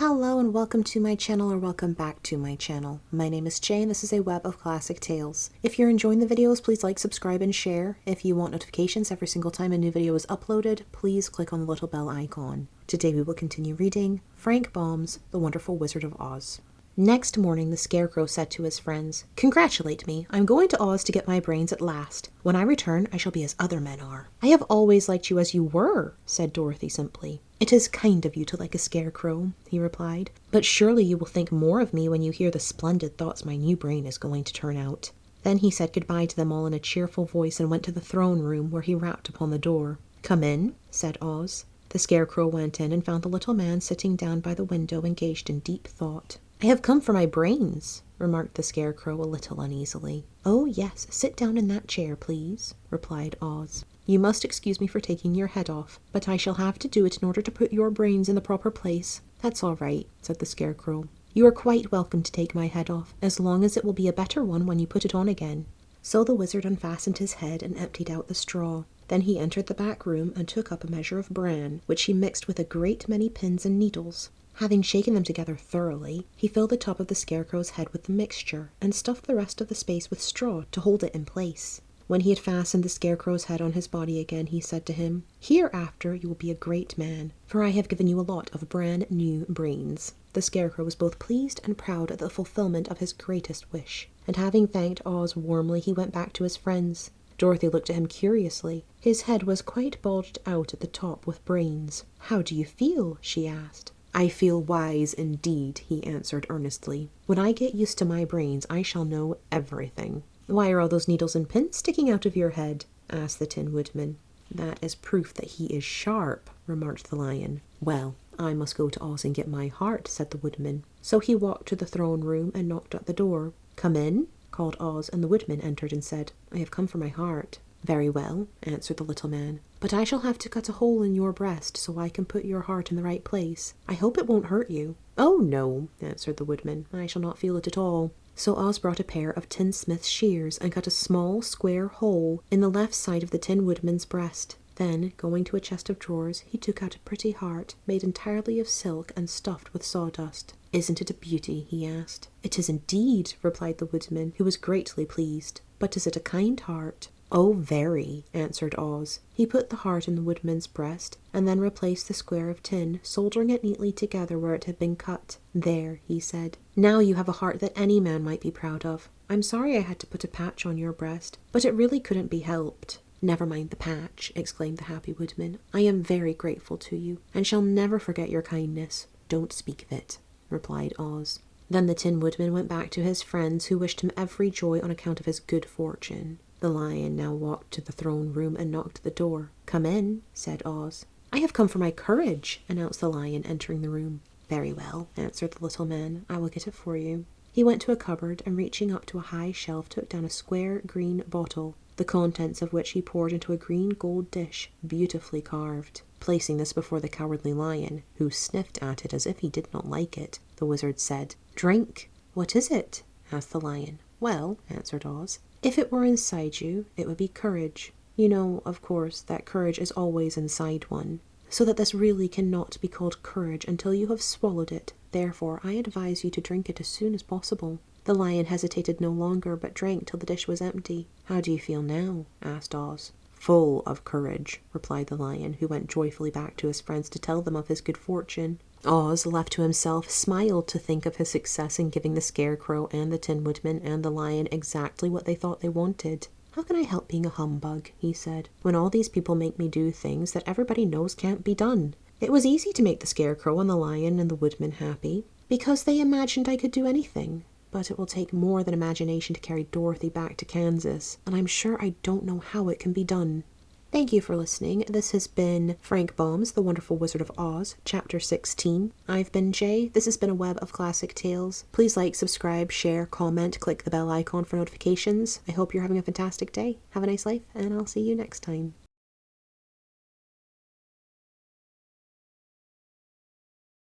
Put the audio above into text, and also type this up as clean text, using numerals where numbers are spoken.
Hello and welcome to my channel, or welcome back to my channel. My name is Jay and this is a web of classic tales. If you're enjoying the videos, please like, subscribe, and share. If you want notifications every single time a new video is uploaded, please click on the little bell icon. Today we will continue reading Frank Baum's The Wonderful Wizard of Oz. Next morning, the Scarecrow said to his friends, "Congratulate me. I'm going to Oz to get my brains at last. When I return, I shall be as other men are." "I have always liked you as you were," said Dorothy simply. "It is kind of you to like a scarecrow," he replied. "But surely you will think more of me when you hear the splendid thoughts my new brain is going to turn out." Then he said goodbye to them all in a cheerful voice and went to the throne room, where he rapped upon the door. "Come in," said Oz. The Scarecrow went in and found the little man sitting down by the window, engaged in deep thought. "I have come for my brains," remarked the Scarecrow a little uneasily. "Oh, yes, sit down in that chair, please," replied Oz. "You must excuse me for taking your head off, but I shall have to do it in order to put your brains in the proper place." "That's all right," said the Scarecrow. "You are quite welcome to take my head off, as long as it will be a better one when you put it on again." So the wizard unfastened his head and emptied out the straw. Then he entered the back room and took up a measure of bran, which he mixed with a great many pins and needles. Having shaken them together thoroughly, he filled the top of the Scarecrow's head with the mixture and stuffed the rest of the space with straw to hold it in place. When he had fastened the Scarecrow's head on his body again, he said to him, "Hereafter you will be a great man, for I have given you a lot of brand new brains." The Scarecrow was both pleased and proud at the fulfillment of his greatest wish, and having thanked Oz warmly, he went back to his friends. Dorothy looked at him curiously. His head was quite bulged out at the top with brains. "How do you feel?" she asked. "I feel wise indeed," he answered earnestly. "When I get used to my brains, I shall know everything." "Why are all those needles and pins sticking out of your head?" asked the Tin Woodman. "That is proof that he is sharp," remarked the Lion. "Well, I must go to Oz and get my heart," said the Woodman. So he walked to the throne room and knocked at the door. "Come in," called Oz, and the Woodman entered and said, "I have come for my heart." "Very well," answered the little man, "but I shall have to cut a hole in your breast so I can put your heart in the right place. I hope it won't hurt you." "Oh, no," answered the Woodman, "I shall not feel it at all." So Oz brought a pair of tinsmith's shears and cut a small square hole in the left side of the Tin Woodman's breast. Then, going to a chest of drawers, he took out a pretty heart made entirely of silk and stuffed with sawdust. "Isn't it a beauty?" he asked. "It is indeed," replied the Woodman, who was greatly pleased. "But is it a kind heart?" "Oh, very," answered Oz. He put the heart in the Woodman's breast, and then replaced the square of tin, soldering it neatly together where it had been cut. "There," he said. "Now you have a heart that any man might be proud of. I'm sorry I had to put a patch on your breast, but it really couldn't be helped." "Never mind the patch," exclaimed the happy Woodman. "I am very grateful to you, and shall never forget your kindness." "Don't speak of it," replied Oz. Then the Tin Woodman went back to his friends, who wished him every joy on account of his good fortune. The Lion now walked to the throne room and knocked at the door. "Come in," said Oz. "I have come for my courage," announced the Lion, entering the room. "Very well," answered the little man. "I will get it for you." He went to a cupboard and, reaching up to a high shelf, took down a square green bottle, the contents of which he poured into a green gold dish, beautifully carved. Placing this before the Cowardly Lion, who sniffed at it as if he did not like it, the wizard said, "Drink." "What is it?" asked the Lion. "Well," answered Oz, "if it were inside you, it would be courage. You know, of course, that courage is always inside one, so that this really cannot be called courage until you have swallowed it. Therefore, I advise you to drink it as soon as possible." The Lion hesitated no longer, but drank till the dish was empty. "How do you feel now?" asked Oz. "Full of courage," replied the Lion, who went joyfully back to his friends to tell them of his good fortune. Oz, left to himself, smiled to think of his success in giving the Scarecrow and the Tin Woodman and the Lion exactly what they thought they wanted. "How can I help being a humbug," he said, "when all these people make me do things that everybody knows can't be done?" It was easy to make the Scarecrow and the Lion and the Woodman happy, because they imagined I could do anything. But it will take more than imagination to carry Dorothy back to Kansas, and I'm sure I don't know how it can be done. Thank you for listening. This has been Frank Baum's The Wonderful Wizard of Oz, Chapter 16. I've been Jay. This has been a web of classic tales. Please like, subscribe, share, comment, click the bell icon for notifications. I hope you're having a fantastic day. Have a nice life, and I'll see you next time.